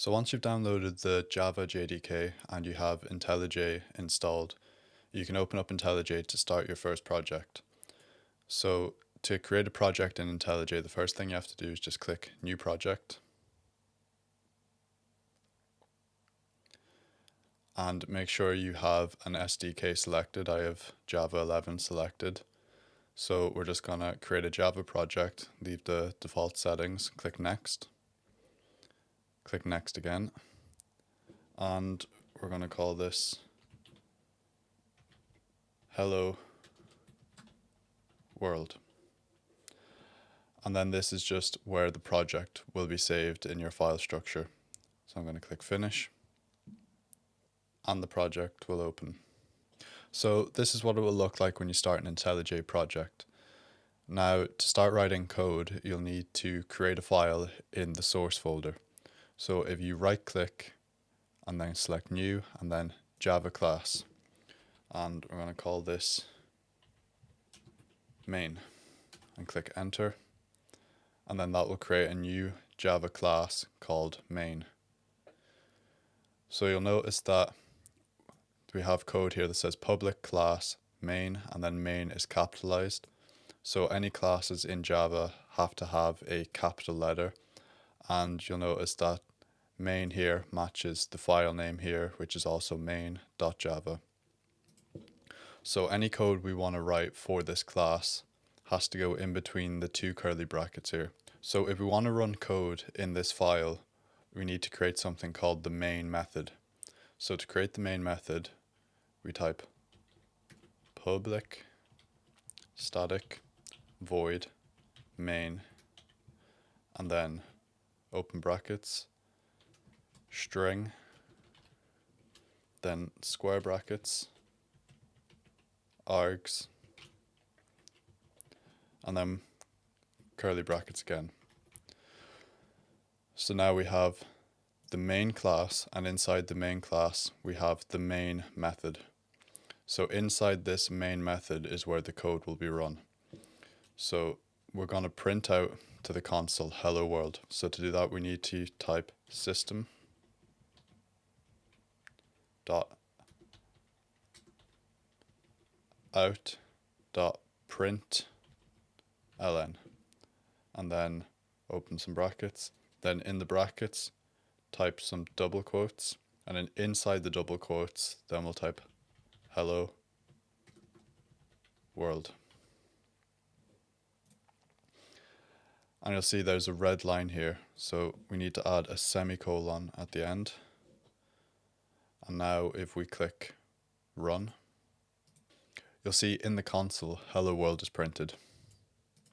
So once you've downloaded the Java JDK and you have IntelliJ installed, you can open up IntelliJ to start your first project. So to create a project in IntelliJ, the first thing you have to do is just click New Project. And make sure you have an SDK selected. I have Java 11 selected. So we're just gonna create a Java project, leave the default settings, click Next. Click Next again. And we're gonna call this Hello World. And then this is just where the project will be saved in your file structure. So I'm going to click Finish, and the project will open. So this is what it will look like when you start an IntelliJ project. Now, to start writing code, you'll need to create a file in the source folder. So if you right click and then select New and then Java class, and we're going to call this main, and click Enter. And then that will create a new Java class called main. So you'll notice that we have code here that says public class main, and then main is capitalized. So any classes in Java have to have a capital letter, and you'll notice that main here matches the file name here, which is also main.java. So any code we want to write for this class has to go in between the two curly brackets here. So if we want to run code in this file, we need to create something called the main method. So to create the main method, we type public static void main, and then open brackets, string, then square brackets, args, and then curly brackets again. So now we have the main class, and inside the main class we have the main method. So inside this main method is where the code will be run. So we're going to print out to the console hello world. So to do that we need to type System.out.println, and then open some brackets, then in the brackets type some double quotes, and then inside the double quotes then we'll type hello world. And you'll see there's a red line here, so we need to add a semicolon at the end. And now if we click run, you'll see in the console hello world is printed.